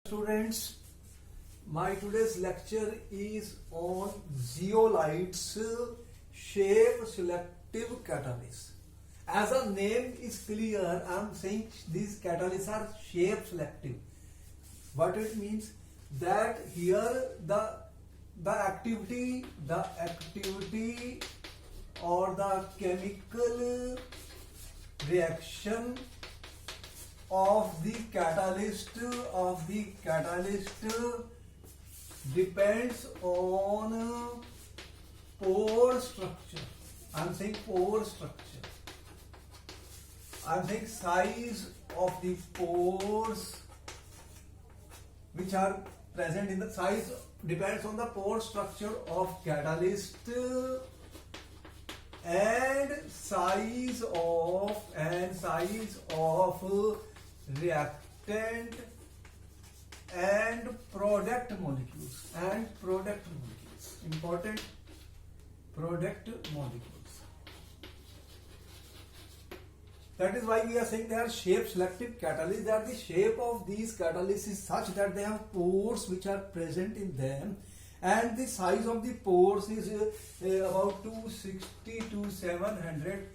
Students, my today's lecture is on zeolites shape selective catalysts. As the name is clear, I am saying these catalysts are shape selective. What it means that here the activity or the chemical reaction of the catalyst depends on pore structure. I'm saying pore structure. I'm saying size of the pores which are present in the size depends on the pore structure of catalyst and size of reactant and product molecules important product molecules. That is why we are saying they are shape selective catalysts. That the shape of these catalysts is such that they have pores which are present in them, and the size of the pores is about 260 to 700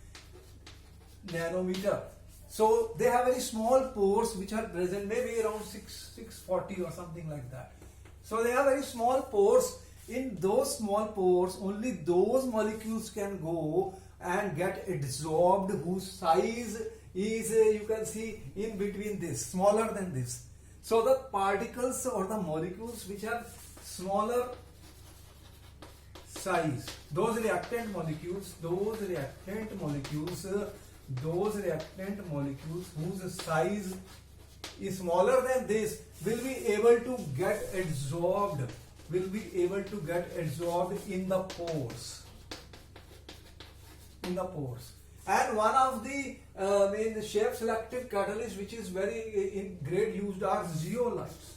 nanometer. So they have very small pores which are present, maybe around 640 or something like that. So they have very small pores. In those small pores, only those molecules can go and get absorbed whose size is you can see in between this, smaller than this. So the particles or the molecules which are smaller size, those reactant molecules whose size is smaller than this will be able to get absorbed in the pores. And one of the main shape selective catalysts which is very in great used are zeolites.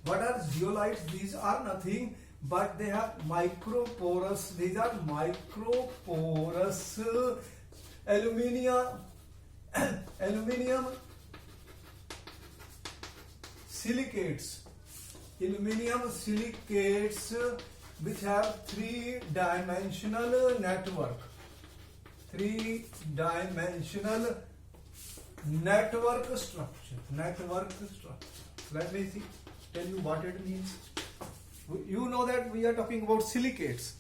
What are zeolites? These are nothing but they have microporous. These are microporous aluminium silicates which have three-dimensional network structure. Let me tell you what it means. You know that we are talking about silicates.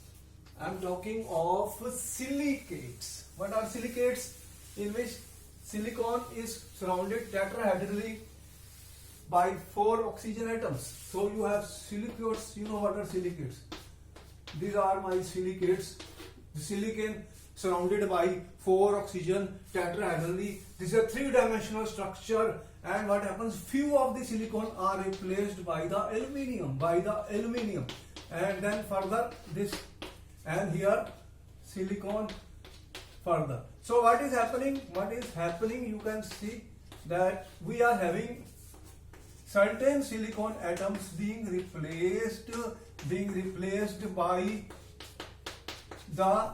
I am talking of silicates. What are silicates? In which silicon is surrounded tetrahedrally by 4 oxygen atoms. So you have silicates. You know what are silicates? These are my silicates. The silicon surrounded by 4 oxygen tetrahedrally. This is a 3-dimensional structure. And what happens? Few of the silicon are replaced by the aluminium. And then further this, and here silicon further. So what is happening? You can see that we are having certain silicon atoms being replaced by the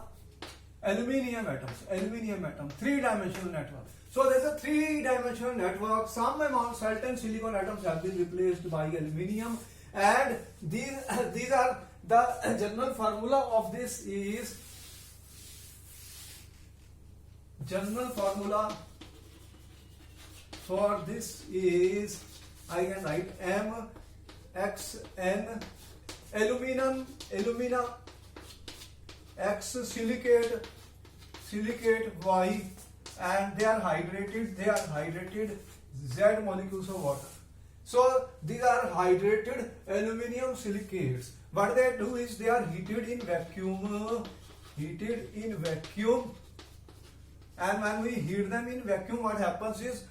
aluminium atoms, 3-dimensional network. So there is a 3-dimensional network. Certain silicon atoms have been replaced by aluminium, and these are the general formula of this is I can write MXN alumina X silicate Y, and they are hydrated Z molecules of water. So these are hydrated aluminium silicates. What they do is they are heated in vacuum, and when we heat them in vacuum, what happens is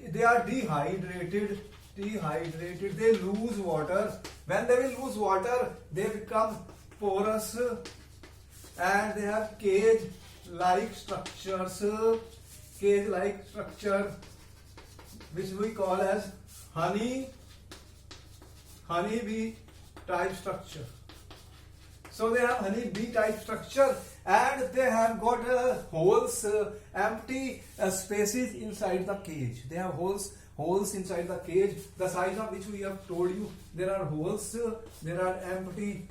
they are dehydrated. They lose water. When they will lose water, they become porous, and they have cage-like structure, which we call as honeybee type structure. So they have honey bee type structure, and they have got holes, empty spaces inside the cage. They have holes holes inside the cage, the size of which we have told you. There are holes, there are empty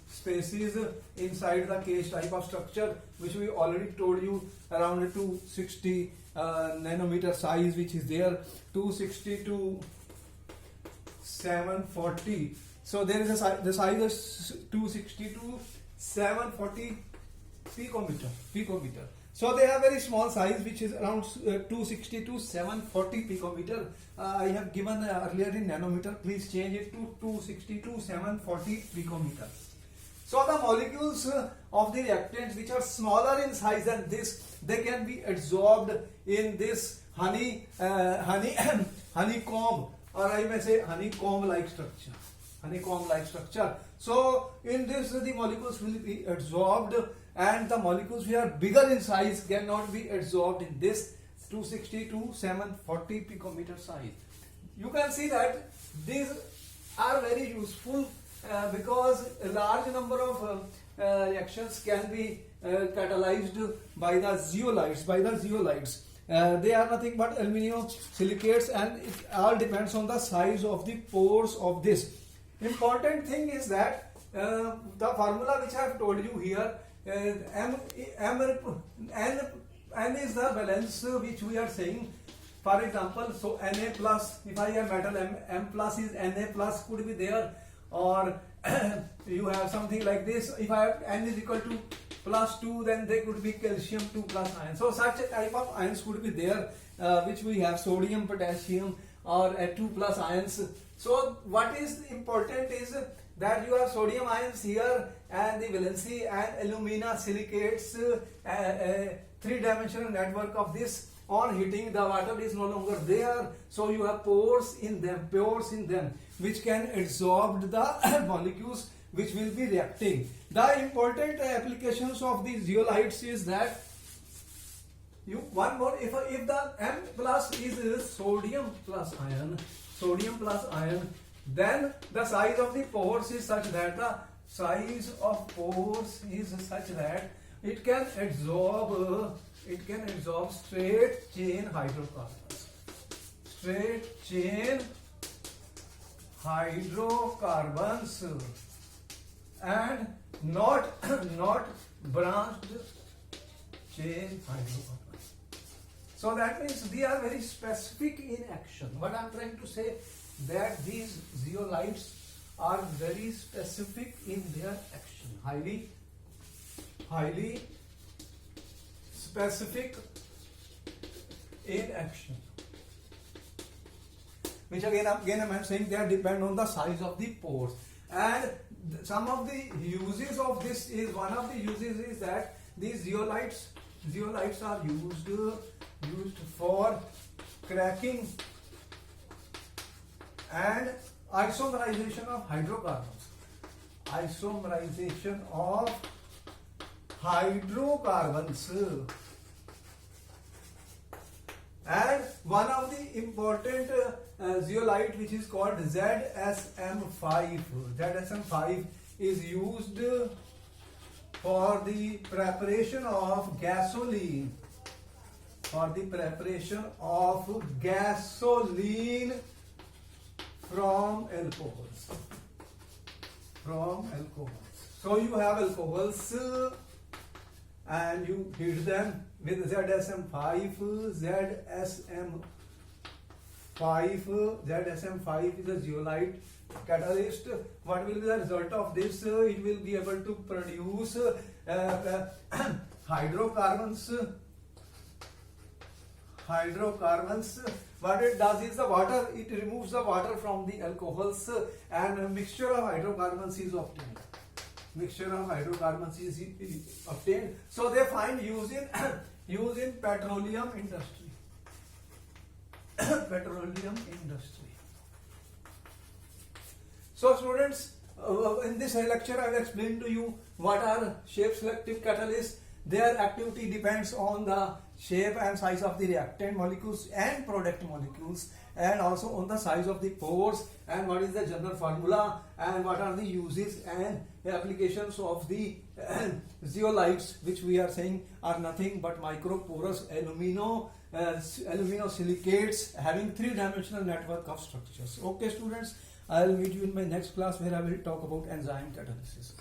spaces inside the cage type of structure, which we already told you, around 260 nanometer size, which is there, 260 to 740. So there is the size is 260 to 740 picometer. So they have very small size, which is around 260 to 740 picometer. I have given earlier in nanometer. Please change it to 260 to 740 picometer. So the molecules of the reactants which are smaller in size than this, they can be absorbed in this honeycomb, or I may say honeycomb-like structure. Honeycomb-like structure. So in this the molecules will be absorbed, and the molecules which are bigger in size cannot be absorbed in this 260 to 740 picometer size. You can see that these are very useful because a large number of reactions can be catalyzed by the zeolites. They are nothing but aluminum silicates, and it all depends on the size of the pores of this. Important thing is that the formula which I have told you here, N is the valence which we are saying. For example, so Na plus, if I have metal M plus is Na plus could be there, or you have something like this. If I have N is equal to plus 2, then there could be calcium 2 plus ion. So such a type of ions could be there, which we have sodium, potassium, or 2 plus ions. So what is important is that you have sodium ions here, and the valency and alumina silicates, three-dimensional network of this. On heating, the water is no longer there, so you have pores in them, which can absorb the molecules which will be reacting. The important applications of these zeolites is that if the M plus is sodium plus ion, then the size of the pores is such that it can absorb straight chain hydrocarbons and not branched chain hydrocarbons. So that means they are very specific in action. What I am trying to say, that these zeolites are very specific in their action, highly specific in action, which again I am saying they depend on the size of the pores. And some of the uses of this is, one of the uses is that these zeolites are used for cracking and isomerization of hydrocarbons. And one of the important zeolite, which is called ZSM5. ZSM5 is used for the preparation of gasoline. From alcohols. So you have alcohols and you heat them with ZSM5. ZSM5 is a zeolite catalyst. What will be the result of this? It will be able to produce hydrocarbons. What it does is it removes the water from the alcohols, and a mixture of hydrocarbons is obtained. So they find use in petroleum industry. So students, in this lecture I will explain to you what are shape selective catalysts. Their activity depends on the shape and size of the reactant molecules and product molecules, and also on the size of the pores, and what is the general formula, and what are the uses and applications of the zeolites, which we are saying are nothing but microporous aluminosilicates having three-dimensional network of structures. Okay, students, I will meet you in my next class where I will talk about enzyme catalysis.